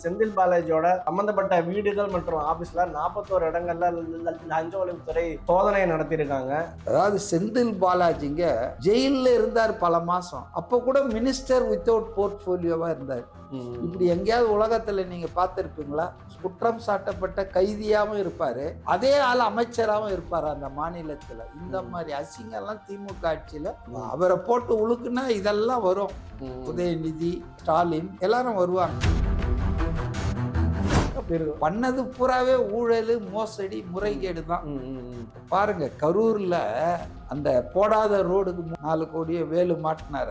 செந்தில் பாலாஜியோட சம்பந்தப்பட்ட வீடுகள் மற்றும் ஆபீஸ்ல 41 இடங்கள்ல லஞ்ச ஒழிப்புத்துறை சோதனை நடத்தியிருக்காங்க. அதாவது செந்தில் பாலாஜிங்க ஜெயில இருந்தார் பல மாசம். அப்ப கூட மினிஸ்டர் வித்தவுட் போர்ட்போலியோவா இருந்தார். இப்படி எங்கேயாவது உலகத்துல நீங்க பார்த்திருப்பீங்களா? குற்றம் சாட்டப்பட்ட கைதியாவும் இருப்பாரு, அதே ஆள் அமைச்சராகவும் இருப்பாரு அந்த மாநிலத்துல. இந்த மாதிரி அசிங்கெல்லாம் திமுக ஆட்சியில அவரை போட்டு உழுக்குன்னா இதெல்லாம் வரும். உதயநிதி, ஸ்டாலின் எல்லாரும் வருவாங்க. பண்ணது பூராவே ஊழல், மோசடி, முறைகேடு தான். பாருங்க, கரூர்ல அந்த போடாத ரோடுக்கு 4 கோடியை வேலு மாட்டினார,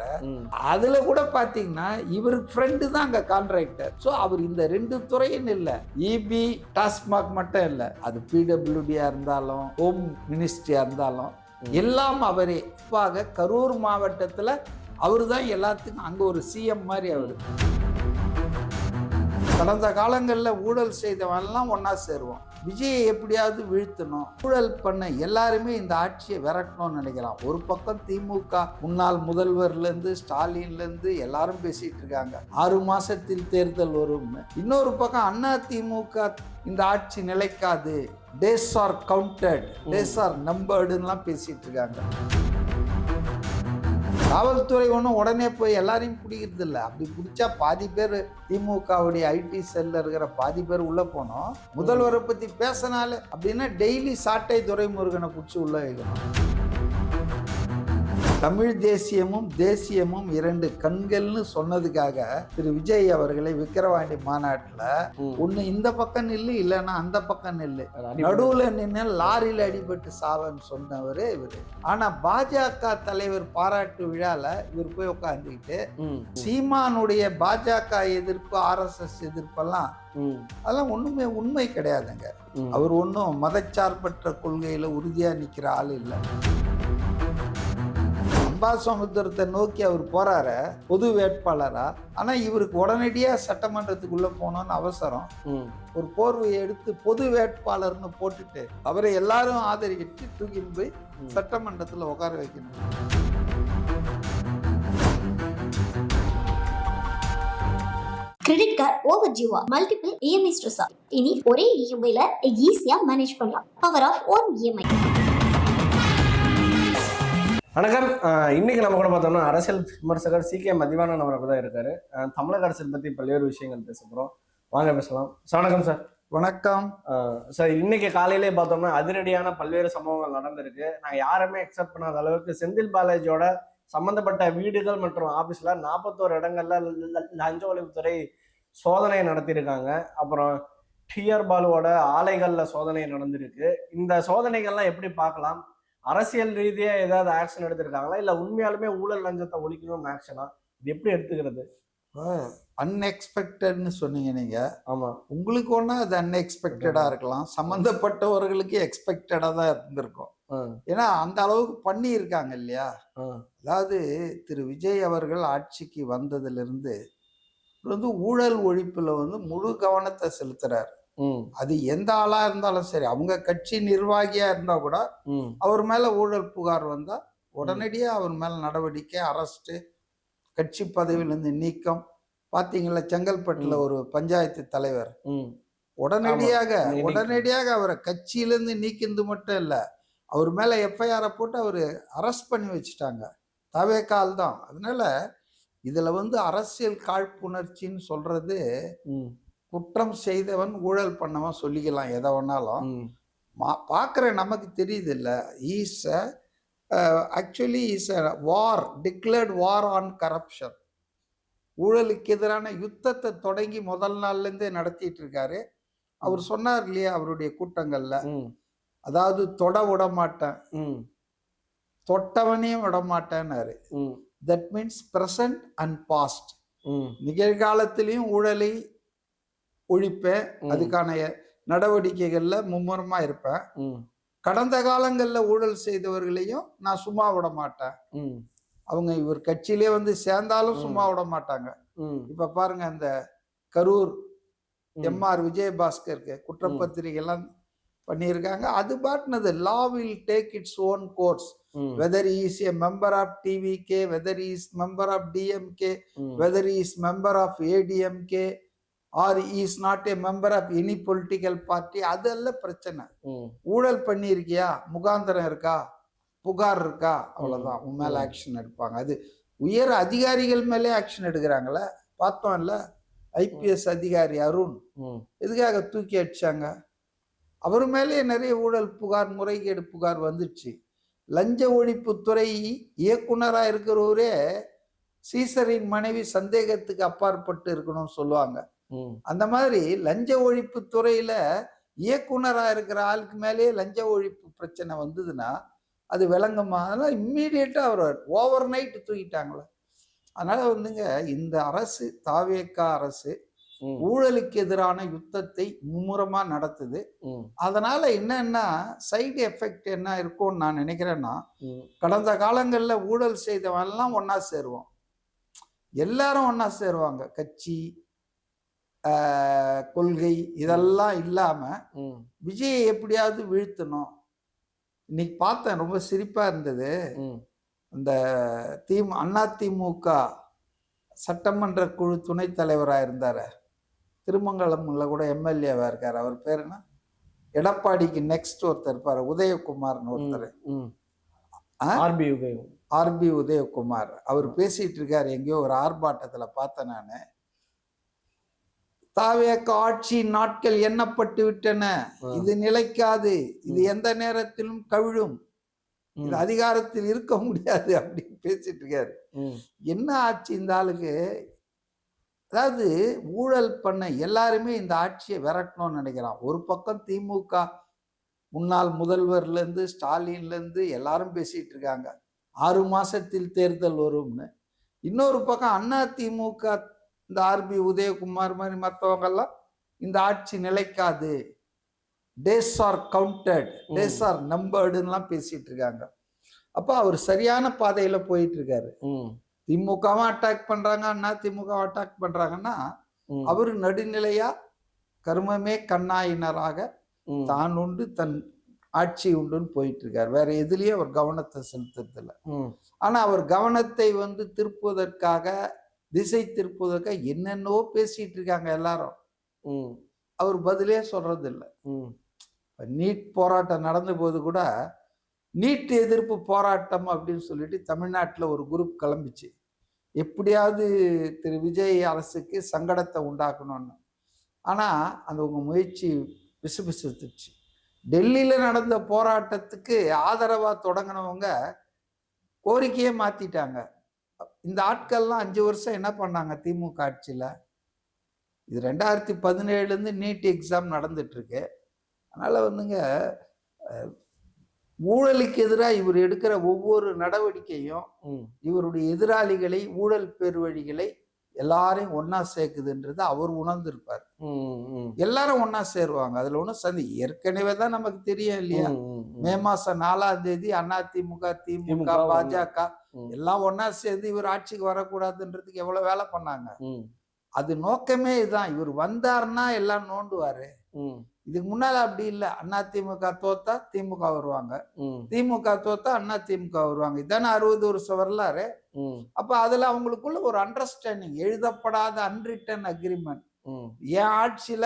அதுல கூட பாத்தீங்கன்னா இவருக்கு ஃப்ரெண்டு தான் அங்க கான்ட்ராக்டர். சோ அவர் இந்த 2 துறையும் இல்ல, இபி டாஸ்மாக் மட்டும் இல்ல, அது பிடபிள்யூடியா இருந்தாலும் ஹோம் மினிஸ்ட்ரியா இருந்தாலும் எல்லாம் அவரே. கரூர் மாவட்டத்துல அவரு தான் எல்லாத்துக்கும் அங்க ஒரு சிஎம் மாதிரி. அவரு கடந்த காலங்களில் ஊழல் செய்தவன்லாம் ஒன்னா சேருவோம். விஜயை எப்படியாவது வீழ்த்தணும், ஊழல் பண்ண எல்லாருமே இந்த ஆட்சியை விரட்டணும்னு நினைக்கிறான். ஒரு பக்கம் திமுக முன்னாள் முதல்வர்ல இருந்து ஸ்டாலின்ல இருந்து எல்லாரும் பேசிட்டு இருக்காங்க 6 மாசத்தில் தேர்தல் வரும். இன்னொரு பக்கம் அண்ணா திமுக இந்த ஆட்சி நிலைக்காது, days are counted, days are நம்பர்டுலாம் பேசிட்டு இருக்காங்க. காவல்துறை ஒன்றும் உடனே போய் எல்லாரையும் பிடிக்கிறது இல்லை. அப்படி பிடிச்சா பாதி பேர் திமுகவுடைய ஐடி செல்ல இருக்கிற பாதி பேர் உள்ள போனோம். முதல்வரை பத்தி பேசினாலே அப்படின்னா டெய்லி சாட்டை துரைமுருகனை பிடிச்சி உள்ள வைக்கணும். தமிழ் தேசியமும் தேசியமும் 2 கண்கள்னு சொன்னதுக்காக திரு விஜய் அவர்களை விக்கிரவாண்டி மாநாட்டில் ஒண்ணு இந்த பக்கம் நில்லு, இல்லைன்னா அந்த பக்கம் நில்லு, நடுவுல நின்று லாரியில் அடிபட்டு சாவன்னு சொன்னவரு இவரு. ஆனா பாஜக தலைவர் பாராட்டு விழால இவர் போய் உட்காந்துக்கிட்டு சீமானுடைய பாஜக எதிர்ப்பு, RSS எதிர்ப்பெல்லாம் அதெல்லாம் ஒண்ணுமே உண்மை கிடையாதுங்க. அவர் ஒன்றும் மதச்சார்பற்ற கொள்கையில உறுதியா நிக்கிற ஆள் இல்லை. அம்பாசமுத்திரத்தை நோக்கி அவர் போறாரு பொது வேட்பாளரா. ஆனா இவருக்கு உடனடியா சட்டமன்றத்துக்குள்ள போனோம்னு அவசரம். ஒரு போர்வையை எடுத்து பொது வேட்பாளர்னு போட்டுட்டு அவரை எல்லாரும் ஆதரிக்கிட்டு தூக்கிட்டு போய் சட்டமன்றத்துல உட்கார வைக்கணும். கிரெடிட் கார்டு ஓவர் டியூவா, மல்டிபிள் இஎம்ஐ ஸ்ட்ரெஸ்ஸா? இனி ஒரே இஎம்ஐல ஈஸியா மேனேஜ் பண்ணலாம். Power of one EMI. வணக்கம். இன்னைக்கு நம்ம கூட பார்த்தோம்னா அரசியல் விமர்சகர் CK மதிவாணன் அவர்கள் தான் இருக்காரு. தமிழக அரசியல் பத்தி பல்வேறு விஷயங்கள் பேச போறோம். வாங்க பேசலாம். வணக்கம் சார். வணக்கம் சார். இன்னைக்கு காலையிலே பார்த்தோம்னா அதிரடியான பல்வேறு சம்பவங்கள் நடந்திருக்கு. நான் யாருமே எக்ஸெப்ட் பண்ணாத அளவுக்கு செந்தில் பாலாஜியோட சம்பந்தப்பட்ட வீடுகள் மற்றும் ஆபீஸ்ல 41 இடங்கள்ல லஞ்ச ஒழிப்புத்துறை சோதனை நடத்தியிருக்காங்க. அப்புறம் TR பாலுவோட ஆலைகள்ல சோதனை நடந்திருக்கு. இந்த சோதனைகள்லாம் எப்படி பார்க்கலாம்? அரசியல் ரீதியா ஏதாவது ஆக்ஷன் எடுத்திருக்காங்களா, இல்ல உண்மையாலுமே ஊழல் லஞ்சத்தை ஒழிக்கணும்னு ஆக்ஷனா? இது எப்படி எடுத்துக்கிறது? அன்எக்ஸ்பெக்டட்னு சொன்னீங்க நீங்க. ஆமா, உங்களுக்கு ஒண்ணா அது அன்எக்ஸ்பெக்டடா இருக்கலாம், சம்பந்தப்பட்டவர்களுக்கு எக்ஸ்பெக்டடா தான் இருந்திருக்கும். ஏன்னா அந்த அளவுக்கு பண்ணி இருக்காங்க இல்லையா. அதாவது திரு விஜய் அவர்கள் ஆட்சிக்கு வந்ததுல இருந்து ஊழல் ஒழிப்புல முழு கவனத்தை செலுத்துறாரு. அது எந்த ஆளா இருந்தாலும் சரி, அவங்க கட்சி நிர்வாகியா இருந்தா கூட அவர் மேல ஊழல் புகார் வந்தா உடனடியா அவர் மேல நடவடிக்கை, அரெஸ்ட், கட்சி பதவியிலிருந்து நீக்கம். பாத்தீங்களா, செங்கல்பட்டுல ஒரு பஞ்சாயத்து தலைவர் உடனடியாக அவரை கட்சியிலிருந்து நீக்கினது மட்டும் இல்ல, அவர் மேல FIR போட்டு அவரு அரெஸ்ட் பண்ணி வச்சுட்டாங்க. தவேகால் தான். அதனால இதுல அரசியல் காழ்ப்புணர்ச்சின்னு சொல்றது, குற்றம் செய்தவன் ஊழல் பண்ணவன் சொல்லிக்கலாம் எதை வேணாலும். பார்க்குற நமக்கு தெரியுது இல்லை, actually is a war, declared war on corruption. ஊழலுக்கு எதிரான யுத்தத்தை தொடங்கி முதல் நாள்ல இருந்தே நடத்திட்டு இருக்காரு. அவர் சொன்னார் இல்லையா அவருடைய கூட்டங்கள்ல, அதாவது தொட விட மாட்டேன், தொட்டவனையும் விட மாட்டேன்னாரு. That means present and past. நிகழ்காலத்திலையும் ஊழலை ஒழிப்பேன், அதுக்கான நடவடிக்கைகள்ல மும்முரமா இருப்பேன். கடந்த காலங்கள்ல ஊழல் செய்தவர்களையும் நான் சும்மா விட மாட்டேன். அவங்க இவர் கட்சியிலே சேர்ந்தாலும் சும்மா விட மாட்டாங்க. இப்ப பாருங்க, அந்த கரூர் MR விஜயபாஸ்கருக்கு குற்றப்பத்திரிகை எல்லாம் பண்ணியிருக்காங்க. அது பாட்டுனது law will take its own course. Whether he is a member of TVK, whether he is member of DMK, whether he is member of ADMK, or is not a member of any political party, அதெல்லாம் பிரச்சனை. ஊழல் பண்ணியிருக்கியா, முகாந்திரம் இருக்கா, புகார் இருக்கா, அவ்வளவுதான், உன் மேல ஆக்ஷன் எடுப்பாங்க. அது உயர் அதிகாரிகள் மேலே ஆக்ஷன் எடுக்கிறாங்களே, பார்த்தோம்ல. ஐபிஎஸ் அதிகாரி அருண் எதுக்காக தூக்கி அடிச்சாங்க? அவர் மேலே நிறைய ஊழல் புகார், முறைகேடு புகார் வந்துடுச்சு. லஞ்ச ஒழிப்புத்துறை இயக்குனராக இருக்கிறவரே சீசரின் மனைவி சந்தேகத்துக்கு அப்பாற்பட்டு இருக்கணும்னு சொல்லுவாங்க. அந்த மாதிரி லஞ்ச ஒழிப்பு துறையில இயக்குனராக இருக்கிற ஆளுக்கு மேலேயே லஞ்ச ஒழிப்பு பிரச்சனை வந்ததுன்னா அது விளங்குமா? அதெல்லாம் இம்மீடியட்டா அவர் ஓவர் நைட் தூக்கிட்டாங்களே. அதனால வந்துங்க, இந்த அரசு, தாவேகா அரசு ஊழலுக்கு எதிரான யுத்தத்தை மும்முரமா நடத்துது. அதனால என்னன்னா சைடு எஃபெக்ட் என்ன இருக்கும்னு நான் நினைக்கிறேன்னா, கடந்த காலங்கள்ல ஊழல் செய்தவன் எல்லாம் ஒன்னா சேருவோம், எல்லாரும் ஒன்னா சேருவாங்க. கட்சி, கொள்கை இதெல்லாம் இல்லாம விஜயை எப்படியாவது வீழ்த்தணும். இன்னைக்கு பார்த்தேன், ரொம்ப சிரிப்பா இருந்தது. இந்த அதிமுக சட்டமன்ற குழு துணைத் தலைவராக இருந்தாரு, திருமங்கலம்ல கூட எம்எல்ஏவா இருக்காரு, அவர் பேர் என்ன, எடப்பாடிக்கு நெக்ஸ்ட் ஒருத்தர் இருப்பாரு, உதயகுமார்னு ஒருத்தர், ஆர்பி உதயகுமார். அவர் பேசிட்டு இருக்காரு எங்கேயோ ஒரு ஆர்ப்பாட்டத்துல பார்த்தேன் நானு. தாவேக ஆட்சி நாட்கள் எண்ணப்பட்டு விட்டன, இது நிலைக்காது, இது எந்த நேரத்திலும் கவிழும், இது அதிகாரத்தில் இருக்க முடியாது அப்படின்னு பேசிட்டு இருக்காரு. என்ன ஆட்சி இந்த ஆளுக்கு? அதாவது ஊழல் பண்ண எல்லாருமே இந்த ஆட்சியை விரட்டணும்னு நினைக்கிறான். ஒரு பக்கம் திமுக முன்னாள் முதல்வர்ல இருந்து ஸ்டாலின்ல இருந்து எல்லாரும் பேசிட்டு இருக்காங்க 6 மாசத்தில் தேர்தல் வரும்னு. இன்னொரு பக்கம் அதிமுக, இந்த ஆர்பி உதயகுமார் மாதிரி மற்றவங்க எல்லாம் இந்த ஆட்சி நிலைக்காது, days are counted, days are நம்பர்டுலாம் பேசிட்டு இருக்காங்க. அப்ப அவர் சரியான பாதையில போயிட்டு இருக்காரு. திமுகவும் அட்டாக் பண்றாங்க, அதிமுக அட்டாக் பண்றாங்கன்னா அவரு நடுநிலையா கர்மமே கண்ணாயினராக தான் உண்டு தன் ஆட்சி உண்டுன்னு போயிட்டு இருக்காரு. வேற எதுலயும் அவர் கவனத்தை செலுத்துறது இல்லை. ஆனா அவர் கவனத்தை திருப்புவதற்காக, திசை திருப்புவதற்காக என்னென்னவோ பேசிட்டு இருக்காங்க எல்லாரும். அவர் பதிலே சொல்றது இல்லை. நீட் போராட்டம் நடந்த போது கூட நீட் எதிர்ப்பு போராட்டம் அப்படின்னு சொல்லிட்டு தமிழ்நாட்டில் ஒரு குரூப் கிளம்பிச்சு, எப்படியாவது திரு விஜய் அரசுக்கு சங்கடத்தை உண்டாக்கணும்னு. ஆனா அந்த உங்க முயற்சி பிசுபிசுத்துச்சு. டெல்லியில நடந்த போராட்டத்துக்கு ஆதரவா தொடங்கினவங்க கோரிக்கையே மாத்திட்டாங்க. இந்த ஆட்கள்லாம் 5 வருஷம் என்ன பண்ணாங்க திமுக ஆட்சியில? இது 2017 நீட் எக்ஸாம் நடந்துட்டு இருக்கு. அதனால ஊழலுக்கு எதிராக இவர் எடுக்கிற ஒவ்வொரு நடவடிக்கையும் இவருடைய எதிராளிகளை, ஊழல் பெருவழிகளை எல்லாரையும் ஒன்னா சேர்க்குதுன்றது அவர் உணர்ந்திருப்பார். எல்லாரும் ஒன்னா சேருவாங்க, அதுல ஒன்றும் ஏற்கனவே தான் நமக்கு தெரியும் இல்லையா? மே மாசம் 4ஆம் தேதி அதிமுக, திமுக, பாஜக எல்லாம் ஒன்னா சேர்ந்து இவர் ஆட்சிக்கு வரக்கூடாதுன்றதுக்கு எவ்வளவு வேலை பண்ணாங்க. அது நோக்கமே இதுதான். இவர் வந்தாருன்னா எல்லாம் நோண்டுவாரு. இதுக்கு முன்னால அப்படி இல்லை. அதிமுக தோத்தா திமுக வருவாங்க, திமுக தோத்தா அதிமுக வருவாங்க. இதானே 60 வருஷம் வரலாறு. அப்ப அதுல அவங்களுக்குள்ள ஒரு அண்டர்ஸ்டாண்டிங், எழுதப்படாத அன்ரிட்டன் அக்ரிமெண்ட். என் ஆட்சியில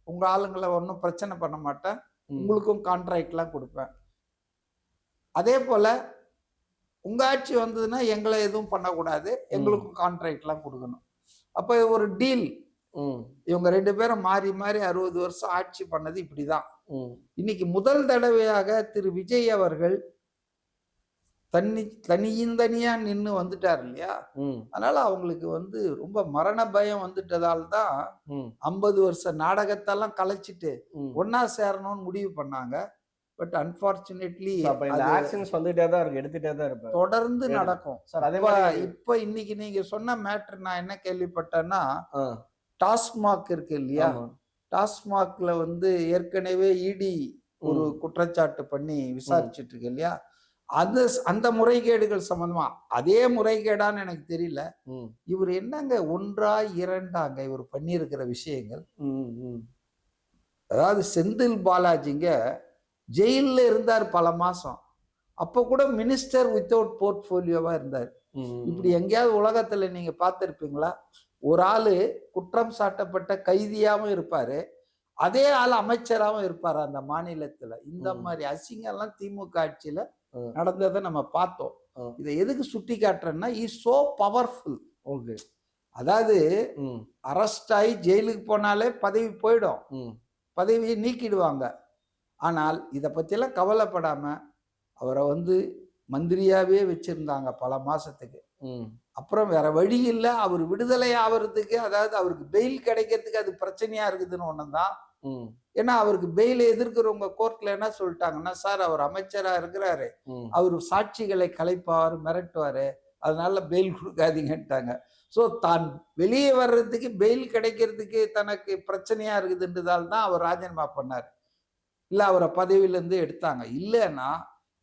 உங்க ஆளுங்களை ஒன்றும் பிரச்சனை பண்ண மாட்டேன், உங்களுக்கும் கான்ட்ராக்ட் எல்லாம் கொடுப்பேன். அதே போல உங்க ஆட்சி வந்ததுன்னா எங்களை எதுவும் பண்ணக்கூடாது, எங்களுக்கும் கான்ட்ராக்ட் எல்லாம் கொடுக்கணும். அப்ப ஒரு டீல். இவங்க 2 பேரும் மாறி மாறி 60 வருஷம் ஆட்சி பண்ணது இப்படிதான். இன்னைக்கு முதல் தடவையாக திரு விஜய் அவர்கள் தனியா நின்று வந்துட்டார் இல்லையா? அதனால அவங்களுக்கு ரொம்ப மரண பயம் வந்துட்டதால் தான் 50 வருஷ நாடகத்தெல்லாம் கலைச்சிட்டு ஒன்னா சேரணும்னு முடிவு பண்ணாங்க. பட் அன்பார்ச்சுனேட்லி தொடர்ந்து நடக்கும். இப்ப இன்னைக்கு நீங்க சொன்ன மேட்டர் நான் என்ன கேள்விப்பட்டேன்னா, டாஸ்மாக் இருக்கு இல்லையா? டாஸ்மாக்ல ஏற்கனவே இடி ஒரு குற்றச்சாட்டு பண்ணி விசாரிச்சுட்டு இருக்கு இல்லையா? அந்த முறைகேடுகள் சம்பந்தமா, அதே முறைகேடான்னு எனக்கு தெரியல. இவர் என்னங்க 1ஆ 2ஆங்க இவர் பண்ணியிருக்கிற விஷயங்கள்? அதாவது செந்தில் பாலாஜிங்க ஜெயில இருந்தார் பல மாசம். அப்ப கூட மினிஸ்டர் வித்தவுட் போர்ட்போலியோவா இருந்தார். இப்படி எங்கேயாவது உலகத்துல நீங்க பார்த்திருப்பீங்களா? ஒரு ஆளு குற்றம் சாட்டப்பட்ட கைதியாவும் இருப்பாரு, அதே ஆள் அமைச்சராகவும் இருப்பாரு அந்த மாநிலத்துல. இந்த மாதிரி அசிங்கம்லாம் திமுக ஆட்சியில நடந்ததை நம்ம பார்த்தோம். இதை எதுக்கு சுட்டி காட்டுறேன்னா, இஸ் சோ பவர்ஃபுல். ஓகே. அதாவது அரெஸ்ட் ஆகி ஜெயிலுக்கு போனாலே பதவி போயிடும், பதவியை நீக்கிடுவாங்க. ஆனால் இதை பற்றியெல்லாம் கவலைப்படாம அவரை வந்து மந்திரியாவே வச்சிருந்தாங்க பல மாசத்துக்கு. அப்புறம் வேற வழி இல்லை, அவர் விடுதலை ஆகிறதுக்கு, அதாவது அவருக்கு பெயில் கிடைக்கிறதுக்கு அது பிரச்சனையா இருக்குதுன்னு ஒண்ணுதான். ஏன்னா அவருக்கு பெயில் எதிர்க்கிறவங்க கோர்ட்ல என்ன சொல்லிட்டாங்கன்னா, சார் அவர் அமைச்சரா இருக்கிறாரு, அவர் சாட்சிகளை கலைப்பாரு, மிரட்டுவாரு, அதனால பெயில் கொடுக்காதீங்கன்ட்டாங்க. ஸோ தான் வெளியே வர்றதுக்கு பெயில் கிடைக்கிறதுக்கு தனக்கு பிரச்சனையா இருக்குதுன்றதால் தான் அவர் ராஜினாமா பண்ணார். இல்லை அவரை பதவியிலேருந்து எடுத்தாங்க. இல்லைன்னா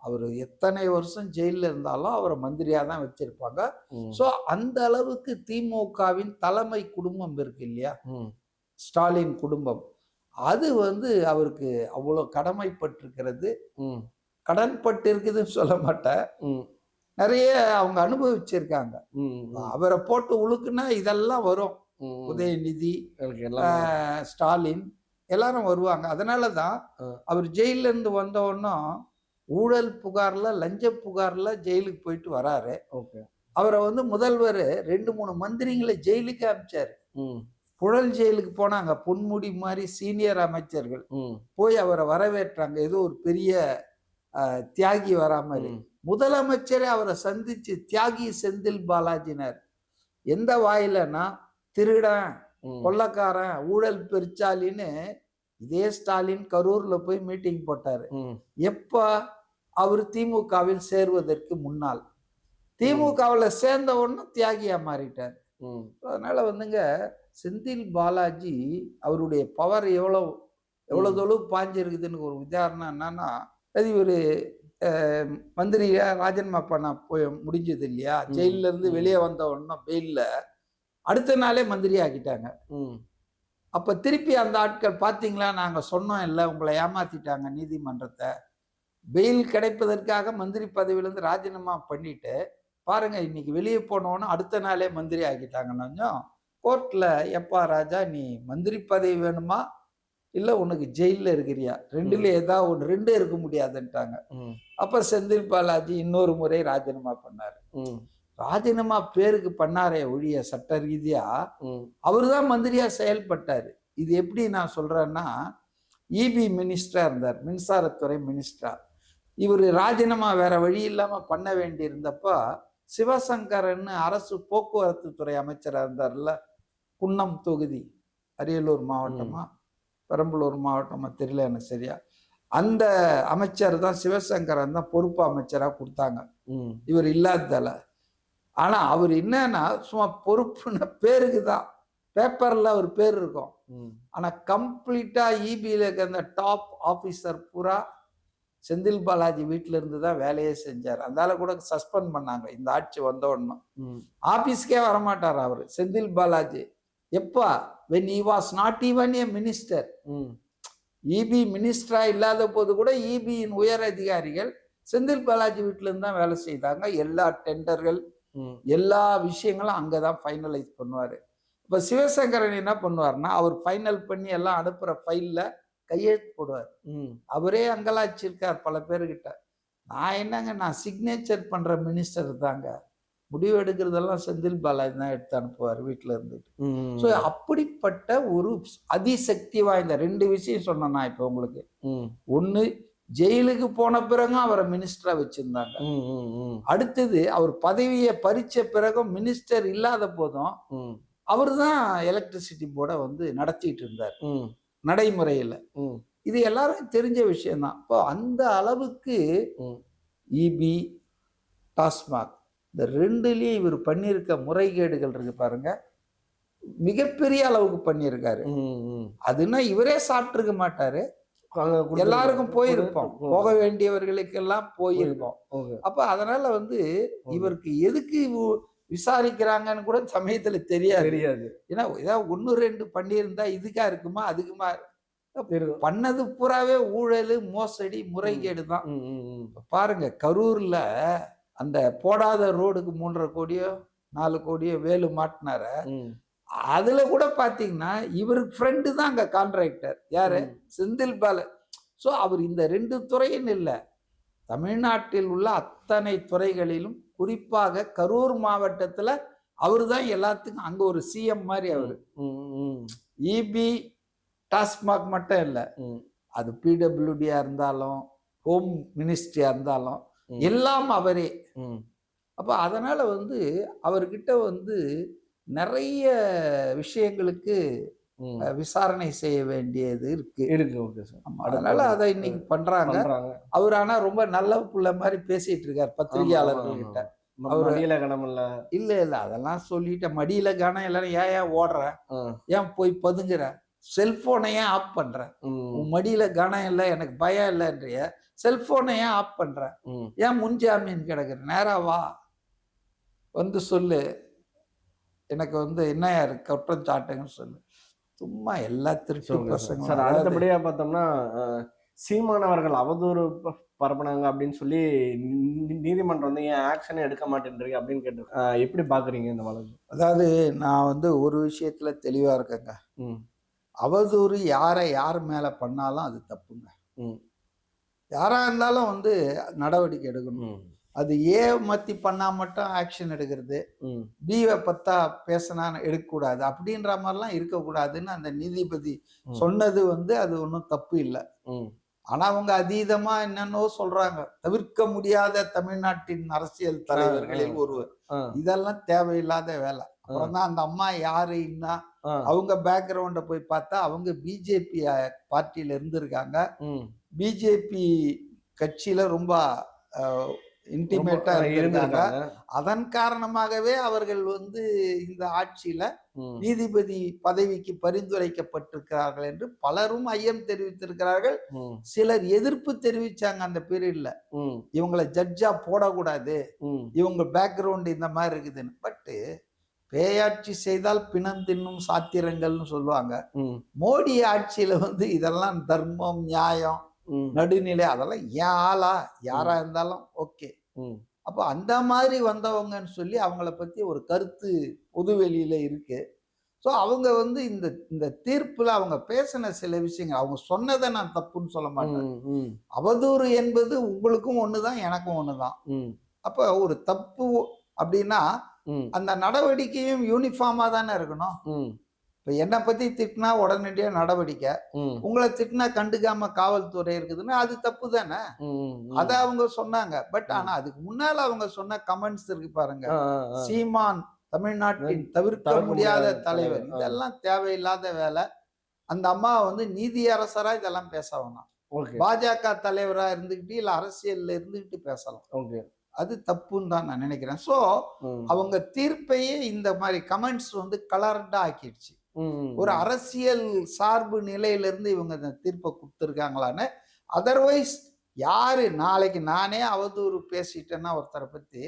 அவர் எத்தனை வருஷம் ஜெயிலில் இருந்தாலும் அவரை மந்திரியா தான் வச்சிருப்பாங்க. ஸோ அந்த அளவுக்கு திமுகவின் தலைமை குடும்பம் இருக்கு இல்லையா, ஸ்டாலின் குடும்பம், அது வந்து அவருக்கு அவ்வளோ கடமைப்பட்டிருக்கிறது. கடன்பட்டு இருக்குதுன்னு சொல்ல மாட்டேன், நிறைய அவங்க அனுபவிச்சிருக்காங்க. அவரை போட்டு உழுக்குன்னா இதெல்லாம் வரும். உதயநிதி, ஸ்டாலின் எல்லாரும் வருவாங்க. அதனாலதான் அவர் ஜெயில இருந்து வந்த உடனும் ஊழல் புகார்ல, லஞ்ச புகார்ல ஜெயிலுக்கு போயிட்டு வராரு. அவரை வந்து முதல்வர் 2-3 மந்திரிகளை ஜெயிலுக்கு அனுப்பிச்சாரு. புழல் ஜெயிலுக்கு போனாங்க, பொன்முடி மாதிரி சீனியர் அமைச்சர்கள் போய் அவரை வரவேற்றாங்க, ஏதோ ஒரு பெரிய தியாகி வரா மாதிரி. முதலமைச்சரே அவரை சந்திச்சு தியாகி செந்தில் பாலாஜினர். எந்த வாயிலன்னா, திருடன், கொள்ளக்காரன், ஊழல் பெருச்சாலின்னு இதே ஸ்டாலின் கரூர்ல போய் மீட்டிங் போட்டாரு. எப்ப அவர் திமுகவில் சேர்வதற்கு முன்னால். திமுகவில் சேர்ந்த உடனே தியாகியா மாறிட்டார். அதனால வந்துங்க, செந்தில் பாலாஜி அவருடைய பவர் எவ்வளவு தொழில் பாஞ்சிருக்குதுன்னு ஒரு உதாரணம் என்னன்னா, அது ஒரு மந்திரியா ராஜினாமா பண்ண போய் முடிஞ்சது இல்லையா, ஜெயில இருந்து வெளியே வந்த உடனே பெயில்ல அடுத்த நாளே மந்திரி ஆக்கிட்டாங்க. அப்ப திருப்பி அந்த ஆட்கள் பாத்தீங்களா, நாங்க சொன்னோம் இல்லை, உங்களை ஏமாத்திட்டாங்க நீதிமன்றத்தை, பெயில் கிடைப்பதற்காக மந்திரி பதவியிலிருந்து ராஜினாமா பண்ணிட்டு பாருங்க, இன்னைக்கு வெளியே போனோன்னு அடுத்த நாளே மந்திரி ஆக்கிட்டாங்க. கோர்ட்ல, எப்பா ராஜா நீ மந்திரி பதவி வேணுமா இல்ல உனக்கு ஜெயில இருக்கிறியா, ரெண்டுல ஏதாவது ஒன்று, ரெண்டு இருக்க முடியாதுன்ட்டாங்க. அப்ப செந்தில் பாலாஜி இன்னொரு முறை ராஜினாமா பண்ணாரு. ராஜினாமா பேருக்கு பண்ணாரே ஒழிய சட்ட ரீதியா அவரு தான் மந்திரியா செயல்பட்டாரு. இது எப்படி நான் சொல்றேன்னா, இபி மினிஸ்டரா இருந்தார், மின்சாரத்துறை மினிஸ்டரா. இவர் ராஜினாமா வேற வழி இல்லாம பண்ண வேண்டி இருந்தப்ப சிவசங்கரன் அரசு போக்குவரத்து துறை அமைச்சரா இருந்தார்ல, குன்னம் தொகுதி, அரியலூர் மாவட்டமா பெரம்பலூர் மாவட்டமா தெரியல எனக்கு சரியா, அந்த அமைச்சர் தான் சிவசங்கரன் தான் பொறுப்பு அமைச்சரா கொடுத்தாங்க இவர் இல்லாததால. ஆனா அவர் என்னன்னா, சும்மா பொறுப்புன்னு பேருக்கு தான், பேப்பர்ல ஒரு பேர் இருக்கும், ஆனா கம்ப்ளீட்டா இபியில அந்த டாப் ஆபீசர் பூரா செந்தில் பாலாஜி வீட்டுல இருந்து தான் வேலையே செஞ்சார். அதனால கூட சஸ்பெண்ட் பண்ணாங்க இந்த ஆட்சி வந்த உடனே. ஆபீஸ்க்கே வரமாட்டார் அவரு செந்தில் பாலாஜி. எப்பா, when he was not even a minister. EB மினிஸ்டரா இல்லாத போது கூட இபியின் உயர் அதிகாரிகள் செந்தில் பாலாஜி வீட்டுல இருந்து தான் வேலை செய்தாங்க. எல்லா டெண்டர்கள், எல்லா விஷயங்களும் அங்கதான் ஃபைனலைஸ் பண்ணுவாரு. இப்ப சிவசங்கரன் என்ன பண்ணுவார்னா, அவர் ஃபைனல் பண்ணி எல்லாம் அனுப்புற ஃபைல்ல கையெழுத்து போடுவார். அவரே அங்கலாச்சிருக்கார் பல பேருக்கிட்ட. நான் என்னங்க, நான் சிக்னேச்சர் பண்ற மினிஸ்டர் தாங்க, முடிவு எடுக்கிறதெல்லாம் செந்தில் பாலாஜி தான் எடுத்து அனுப்புவார் வீட்டுல இருந்துட்டு. ஸோ அப்படிப்பட்ட ஒரு அதிசக்தி வாய்ந்த 2 விஷயம் சொன்னேன் நான் இப்ப உங்களுக்கு. ஒண்ணு, ஜெயிலுக்கு போன பிறகும் அவரை மினிஸ்டரா வச்சிருந்தாங்க. அடுத்தது, அவர் பதவியை பறிச்ச பிறகும் மினிஸ்டர் இல்லாத போதும் அவர் தான் எலக்ட்ரிசிட்டி போர்டை வந்து நடத்திட்டு இருந்தார் நடைமுறையில. இது எல்லாருக்கும் தெரிஞ்ச விஷயம்தான். இப்போ அந்த அளவுக்கு இபி, டாஸ்மாக், இந்த 2லயும் இவர் பண்ணியிருக்க முறைகேடுகள் இருக்கு பாருங்க, மிகப்பெரிய அளவுக்கு பண்ணியிருக்காரு. அதுனா இவரே சாப்பிட்டுருக்க மாட்டாரு, எல்லாருக்கும் போயிருப்போம், போக வேண்டியவர்களுக்கெல்லாம் போயிருப்போம். அப்ப அதனால வந்து இவருக்கு எதுக்கு விசாரிக்கிறாங்கன்னு கூட சமயத்துல தெரியாது. ஏன்னா ஏதாவது 1-2 பண்ணியிருந்தா இதுக்கா இருக்குமா அதுக்குமா, பண்ணது பூராவே ஊழல், மோசடி, முறைகேடு தான். பாருங்க, கரூர்ல அந்த போடாத ரோடுக்கு 3.5 கோடியோ 4 கோடியோ வேலு மாட்டினார, அதுல கூட பாத்தீங்கன்னா இவருக்கு ஃப்ரெண்டு தான் அங்க கான்ட்ராக்டர் யாரு, செந்தில் பால. ஸோ அவர் இந்த 2 துறைன்னு இல்லை, தமிழ்நாட்டில் உள்ள அத்தனை துறைகளிலும் குறிப்பாக கரூர் மாவட்டத்துல அவரு தான் எல்லாத்துக்கும் அங்க ஒரு சிஎம் மாதிரி. அவரு இபி டாஸ்மாக் மட்டும் இல்லை, அது பிடபிள்யூடியா இருந்தாலும் ஹோம் மினிஸ்ட்ரியா இருந்தாலும் எல்லாம் அவரே. அப்ப அதனால வந்து அவர்கிட்ட வந்து நிறைய விஷயங்களுக்கு விசாரணை செய்ய வேண்டியது இருக்கு. அதனால அதை இன்னைக்கு பண்றாங்க. அவர் ஆனா ரொம்ப நல்ல புள்ள மாதிரி பேசிட்டு இருக்காரு பத்திரிகையாளர்கள் கிட்ட. அவர் மடியில கணம் இல்ல அதெல்லாம் சொல்லிட்ட, மடியில கணம் எல்லாரும் ஏன் ஓடுற, ஏன் போய் பதுங்குற, செல்போனை ஏன் ஆஃப் பண்ற, உன் மடியில கணம் இல்லை எனக்கு பயம் இல்லைன்றிய, செல்போனை ஏன் ஆஃப் பண்ற, ஏன் முன்ஜாமீன் கிடக்குற, நேரா வா வந்து சொல்லு, எனக்கு வந்து என்ன குற்றம் சாட்டுங்கன்னு சொல்லு. சும்மா எல்லா திருட்டு பசங்க. சார் அடுத்தபடியா பார்த்தோம்னா சீமானவர்கள் அவதூறு பரப்புனாங்க அப்படின்னு சொல்லி நீதிமன்றம் வந்து ஏன் ஆக்ஷனே எடுக்க மாட்டேன்றீங்க அப்படின்னு கேட்டு எப்படி பாக்குறீங்க இந்த வழக்கு? அதாவது நான் வந்து ஒரு விஷயத்துல தெளிவா இருக்கேங்க. அவதூறு யார் மேல பண்ணாலும் அது தப்புங்க. யாரா இருந்தாலும் வந்து நடவடிக்கை எடுக்கணும். அது மத்தி பண்ணா மட்டும் ஆக்ஷன் எடுக்கிறது, பிவை பத்தா பேசினா எடுக்கக்கூடாது அப்படின்ற மாதிரிலாம் இருக்கக்கூடாதுன்னு அந்த நீதிபதி சொன்னது வந்து அது ஒன்றும் தப்பு இல்லை. ஆனா அவங்க அதீதமா என்னன்னோ சொல்றாங்க, தவிர்க்க முடியாத தமிழ்நாட்டின் அரசியல் தலைவர்களில் ஒருவர், இதெல்லாம் தேவையில்லாத வேலை. அப்புறம் தான் அந்த அம்மா யாருன்னா அவங்க பேக்ரவுண்ட போய் பார்த்தா அவங்க பிஜேபி பார்ட்டியில இருந்திருக்காங்க, பிஜேபி கட்சியில ரொம்ப இன்டிமேட்டா இருந்தாங்க. அதன் காரணமாகவே அவர்கள் வந்து இந்த ஆட்சியில நீதிபதி பதவிக்கு பரிந்துரைக்கப்பட்டிருக்கிறார்கள் என்று பலரும் ஐயம் தெரிவித்திருக்கிறார்கள். சிலர் எதிர்ப்பு தெரிவிச்சாங்க அந்த பீரியட்ல, இவங்களை ஜட்ஜா போடக்கூடாது, இவங்க பேக்ரவுண்ட் இந்த மாதிரி இருக்குதுன்னு. பட் பேயாட்சி செய்தால் பிணம் தின்னும் சாத்திரங்கள்னு சொல்லுவாங்க. மோடி ஆட்சியில வந்து இதெல்லாம் தர்மம், நியாயம், நடுநிலை, அதெல்லாம் ஏன் ஆளா யாரா இருந்தாலும் ஓகே. அப்ப அந்த மாதிரி வந்தவங்கன்னு சொல்லி அவங்கள பத்தி ஒரு கருத்து பொதுவெளியில இருக்கு. ஸோ அவங்க வந்து இந்த தீர்ப்புல அவங்க பேசின சில விஷயங்கள், அவங்க சொன்னதை நான் தப்புன்னு சொல்ல மாட்டேன். அவதூறு என்பது உங்களுக்கும் ஒண்ணுதான் எனக்கும் ஒண்ணுதான். அப்ப ஒரு தப்பு அப்படின்னா அந்த நடவடிக்கையும் யூனிஃபார்மா தானே இருக்கணும். இப்ப என்னை பத்தி திட்டினா உடனடியா நடவடிக்கை, உங்களை திட்டினா கண்டுக்காம காவல்துறை இருக்குதுன்னா அது தப்பு தானே. அத அவங்க சொன்னாங்க. பட் ஆனா அதுக்கு முன்னால அவங்க சொன்ன கமெண்ட்ஸ் இருக்கு பாருங்க, சீமான் தமிழ்நாட்டின் தவிர்க்க முடியாத தலைவர், இதெல்லாம் தேவையில்லாத வேலை. அந்த அம்மா வந்து நீதியரசரா இதெல்லாம் பேச வேணாம், பாஜக தலைவரா இருந்துகிட்டு இல்ல அரசியல்ல இருந்துகிட்டு பேசலாம். அது தப்புன்னு தான் நான் நினைக்கிறேன். சோ அவங்க தீர்ப்பையே இந்த மாதிரி கமெண்ட்ஸ் வந்து கலர்டா ஆக்கிடுச்சு. ஒரு அரசியல் சார்பு நிலையிலிருந்து இவங்க இந்த தீர்ப்பை கொடுத்துருக்காங்களான்னு. அதர்வைஸ் யாரு நாளைக்கு நானே அவதூறு பேசிட்டேன்னா ஒருத்தரை பத்தி,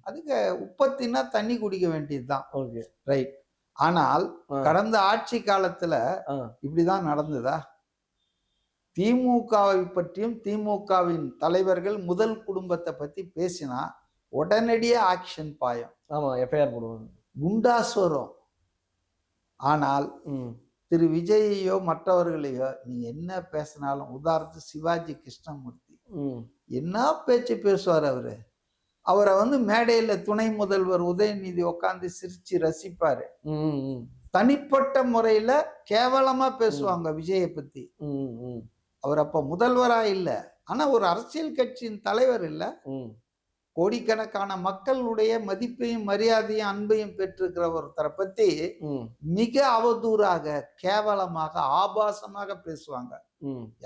அதுக்கு உப்பத்தின்னா தண்ணி குடிக்க வேண்டியதுதான். ரைட். ஆனால் கடந்த ஆட்சி காலத்துல இப்படிதான் நடந்ததா? திமுகவை பற்றியும் திமுகவின் தலைவர்கள் முதல் குடும்பத்தை பத்தி பேசினா உடனடியே ஆக்ஷன் பாயும். ஆமா, எஃப்ஐஆர் போடுவாங்க, குண்டாஸ் வரும். ஆனால் திரு விஜயையோ மற்றவர்களையோ நீங்க என்ன பேசினாலும், உதாரணத்துக்கு சிவாஜி கிருஷ்ணமூர்த்தி என்ன பேச்சு பேசுவார் அவரு. அவரை வந்து மேடையில துணை முதல்வர் உதயநிதி உட்காந்து சிரிச்சு ரசிப்பாரு. தனிப்பட்ட முறையில கேவலமா பேசுவாங்க விஜயை பத்தி. அவர் அப்ப முதல்வரா இல்ல, ஆனா ஒரு அரசியல் கட்சியின் தலைவர் இல்ல, கோடிக்கணக்கான மக்களுடைய மதிப்பையும் மரியாதையும் அன்பையும் பெற்றிருக்கிற ஒருத்தரை பத்தி மிக அவதூறாக, கேவலமாக, ஆபாசமாக பேசுவாங்க.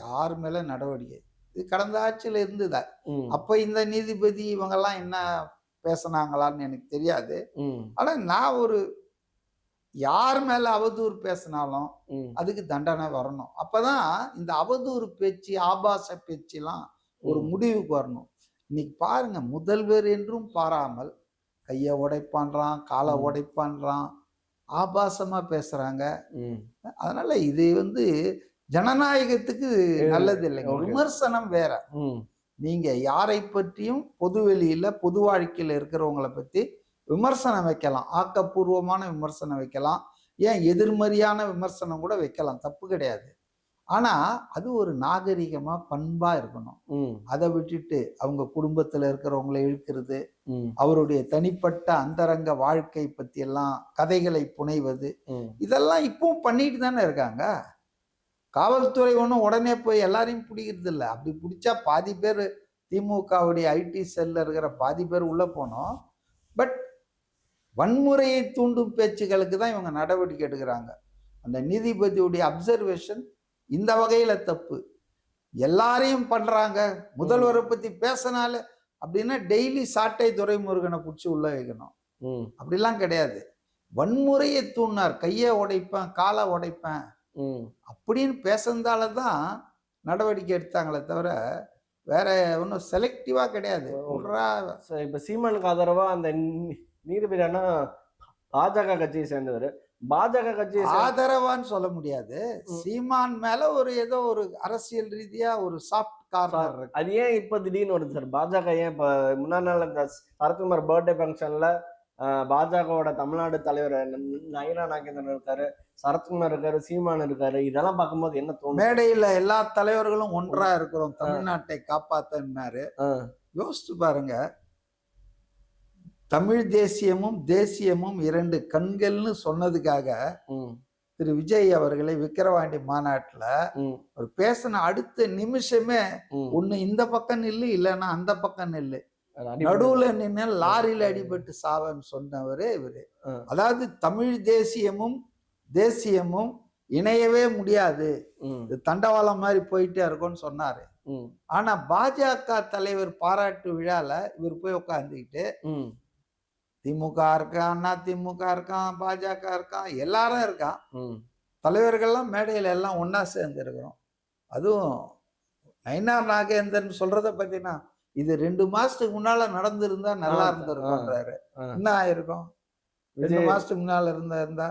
யார் மேல நடவடிக்கை? இது கடந்த ஆட்சியில இருந்துதா? அப்ப இந்த நீதிபதி இவங்கெல்லாம் என்ன பேசினாங்களான்னு எனக்கு தெரியாது. ஆனா நான் ஒரு யார் மேல அவதூறு பேசினாலும் அதுக்கு தண்டனை வரணும். அப்பதான் இந்த அவதூறு பேச்சு, ஆபாச பேச்செல்லாம் ஒரு முடிவுக்கு வரணும். இன்னைக்கு பாருங்க, முதல்வர் என்றும் பாராமல் கையை உடைப்பான்றான், காலை உடைப்பான்றான், ஆபாசமா பேசுறாங்க. அதனால இது வந்து ஜனநாயகத்துக்கு நல்லது இல்லைங்க. விமர்சனம் வேற. நீங்க யாரை பற்றியும் பொதுவெளியில பொது வாழ்க்கையில இருக்கிறவங்களை பத்தி விமர்சனம் வைக்கலாம், ஆக்கப்பூர்வமான விமர்சனம் வைக்கலாம். ஏன் எதிர்மறையான விமர்சனம் கூட வைக்கலாம், தப்பு கிடையாது. ஆனா அது ஒரு நாகரிகமா பண்பா இருக்கணும். அதை விட்டுட்டு அவங்க குடும்பத்துல இருக்கிறவங்களை இழுக்கிறது, அவருடைய தனிப்பட்ட அந்தரங்க வாழ்க்கை பத்தி எல்லாம் கதைகளை புனைவது, இதெல்லாம் இப்பவும் பண்ணிட்டு தானே இருக்காங்க. காவல்துறை ஒன்றும் உடனே போய் எல்லாரையும் பிடிக்கிறது இல்லை. அப்படி பிடிச்சா பாதி பேர் திமுகவுடைய ஐடி செல்ல இருக்கிற பாதி பேர் உள்ள போனோம். பட் வன்முறையை தூண்டும் பேச்சுகளுக்கு தான் இவங்க நடவடிக்கை எடுக்கிறாங்க. அந்த நீதிபதியுடைய அப்சர்வேஷன் இந்த வகையில தப்பு. எல்லாரையும் பண்றாங்க. முதல்வரை பத்தி பேசினால அப்படின்னா டெய்லி சாட்டை துரைமுருகனை பிடிச்சி உள்ள வைக்கணும். அப்படிலாம் கிடையாது. வன்முறையை தூண்டினார், கையை உடைப்பேன், காலை உடைப்பேன் அப்படின்னு பேசுறதாலதான் நடவடிக்கை எடுத்தாங்களே தவிர வேற ஒன்றும் செலக்டிவா கிடையாது. இப்ப சீமானுக்கு ஆதரவா அந்த நீதிபதி அண்ணா பாஜக கட்சியை சேர்ந்தவர். பாஜக கட்சியை ஆதரவான்னு சொல்ல முடியாது. சீமான் மேல ஒரு ஏதோ ஒரு அரசியல் ரீதியா ஒரு சாஃப்ட் கார்னர் இருக்கு. அது ஏன் இப்ப திடீர்னு வருது சார்? பாஜக ஏன் இப்ப முன்னாள் நாள் இந்த சரத்குமார் பர்த்டே ஃபங்க்ஷன்ல பாஜகவோட தமிழ்நாடு தலைவர் நயினா நாகேந்திரன் இருக்காரு, சரத்குமார் இருக்காரு, சீமான் இருக்காரு, இதெல்லாம் பார்க்கும்போது என்ன தோணும்? மேடையில எல்லா தலைவர்களும் ஒன்றா இருக்கிறோம், தமிழ்நாட்டை காப்பாத்தினாரு. யோசிச்சு பாருங்க, தமிழ் தேசியமும் தேசியமும் இரண்டு கண்கள்னு சொன்னதுக்காக திரு விஜய் அவர்களை விக்கிரவாண்டி மாநாட்டுல ஒரு பேசின அடுத்த நிமிஷமே ஒண்ணு இந்த பக்கம் நில்லு, இல்லைன்னா அந்த பக்கம் நில்லு, நடுவுல நின்று லாரியில அடிபட்டு சாவன்னு சொன்னவரு இவரு. அதாவது தமிழ் தேசியமும் தேசியமும் இணையவே முடியாது, தண்டவாளம் மாதிரி போயிட்டே இருக்கும்னு சொன்னாரு. ஆனா பாஜக தலைவர் பாராட்டு விழால இவர் போய் உட்காந்துக்கிட்டு திமுக இருக்கான், அதிமுக இருக்கான், பாஜக இருக்கான், எல்லாரும் இருக்கான், தலைவர்கள்லாம் மேடையில எல்லாம் ஒன்னா சேர்ந்து இருக்கிறோம். அதுவும் நயினா நாகேந்திரன் சொல்றத பத்தினா இது 2 மாசத்துக்கு முன்னால நடந்திருந்தா நல்லா இருந்திருக்கும்ன்றாரு. என்ன ஆயிருக்கும்? 2 மாசத்துக்கு முன்னால இருந்தா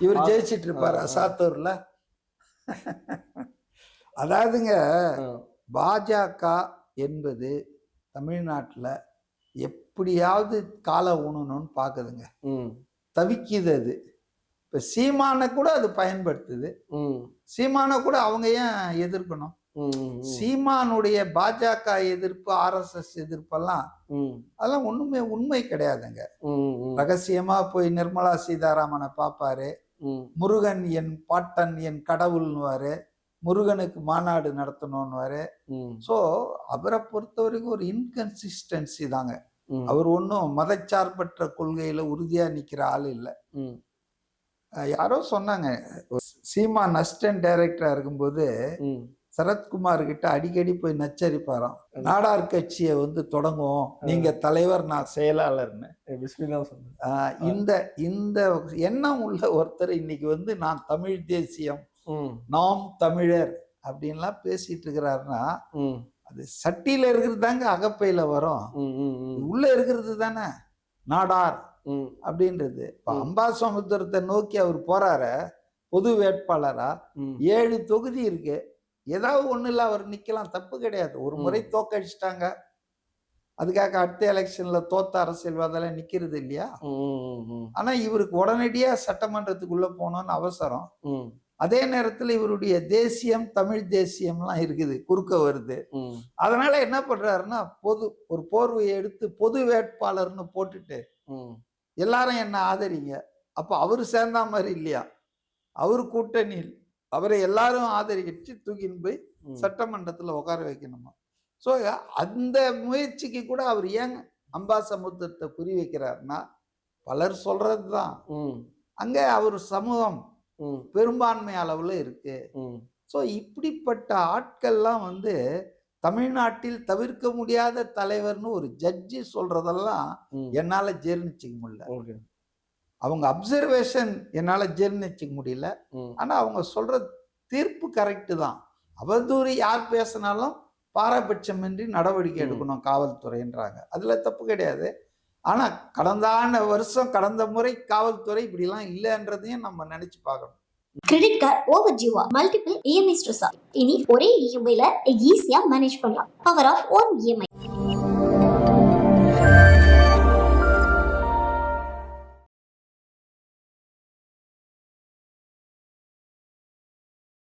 இவர் ஜெயிச்சிட்டு இருப்பாரு சாத்தூர்ல. அதாவதுங்க, பாஜக என்பது தமிழ்நாட்டுல எப்படியாவது காலை ஊனணும்னு பாக்குதுங்க, தவிக்குது. அது இப்ப சீமானை கூட அது பயன்படுத்துது. சீமானை கூட அவங்க ஏன் எதிர்க்கணும்? சீமானுடைய பாஜக எதிர்ப்பு, RSS எதிர்ப்பெல்லாம் அதெல்லாம் ஒண்ணுமே உண்மை கிடையாதுங்க. ரகசியமா போய் நிர்மலா சீதாராமனை பாப்பாரு, முருகன் என் பாட்டன் என் கடவுள்னுவாரு, முருகனுக்கு மாநாடு நடத்தணும்னுவாரு. சோ அவரை பொறுத்த வரைக்கும் ஒரு இன்கன்சிஸ்டன்சி தாங்க. அவர் ஒன்றும் மதச்சார்பற்ற கொள்கையில உறுதியா நிக்கிற ஆள் இல்லை. யாரோ சொன்னாங்க, சீமான் அசிஸ்டன்ட் டைரக்டரா இருக்கும்போது சரத்குமார் கிட்ட அடிக்கடி போய் நச்சரிப்பாராம், நாடார் கட்சியை தொடங்குவோம், நீங்க தலைவர் நான் செயலாளர்னு. இந்த இந்த எண்ணம் உள்ள ஒருத்தர் இன்னைக்கு நான் தமிழ் தேசியம், நாம் தமிழர் அப்படின்லாம் பேசிட்டு இருக்கிறாருன்னா அது சட்டியில இருக்கிறது தாங்க அகப்பையில வரும், உள்ள இருக்கிறது தானே நாடார் அப்படின்றது. இப்ப அம்பாசமுத்திரத்தை நோக்கி அவர் போறாரு பொது வேட்பாளரா, 7 தொகுதி இருக்கு, ஏதாவது ஒண்ணுல அவர் நிக்கலாம், தப்பு கிடையாது. ஒரு முறை தோக்கடிச்சிட்டாங்க, அதுக்காக அடுத்த எலெக்ஷன்ல தோத்த அரசியல்வாதெல்லாம் நிக்கிறது இல்லையா? ஆனா இவருக்கு உடனடியா சட்டமன்றத்துக்குள்ள போகணும்னு அவசரம். அதே நேரத்துல இவருடைய தேசியம், தமிழ் தேசியம்லாம் இருக்குது, குறுக்க வருது. அதனால என்ன பண்றாருன்னா, ஒரு போர்வையை எடுத்து பொது வேட்பாளர்னு போட்டுட்டு எல்லாரும் என்ன ஆதரிங்க. அப்ப அவரு சேர்ந்தா மாதிரி இல்லையா, அவரு கூட்டணியில் அவரை எல்லாரும் ஆதரிச்சு தூக்கின்னு போய் சட்டமன்றத்துல உட்கார வைக்கணுமா. ஸோ அந்த முயற்சிக்கு கூட அவர் ஏன் அம்பாசமுத்திரத்தை குறி வைக்கிறாருன்னா, பலர் சொல்றதுதான், அங்க அவர் சமூகம் பெரும்பான்மை அளவுல இருக்கு. ஸோ இப்படிப்பட்ட ஆட்கள்லாம் தமிழ்நாட்டில் தவிர்க்க முடியாத தலைவர்னு ஒரு ஜட்ஜி சொல்றதெல்லாம் என்னால ஜீர்ணிச்சிக்க முடியல. அவங்க அப்சர்வேஷன் என்னால ஜீர்ணிச்சிக்க முடியல. ஆனா அவங்க சொல்ற தீர்ப்பு கரெக்டு தான். அவதூறு யார் பேசினாலும் பாரபட்சமின்றி நடவடிக்கை எடுக்கணும் காவல்துறைன்றாங்க, அதுல தப்பு கிடையாது. ஆனா கடந்த முறை காவல்துறை இப்படிலாம் இல்லைன்றதையும் நம்ம நினைச்சு பார்க்கணும். கிரெடிட் கார்டு ஓவர் ஜீவா, மல்டிபிள் EMI ஸ்ட்ரெஸ். இனி ஒரே EMI ல ஈஸியா மேனேஜ் பண்ணலாம். Power of one EMI.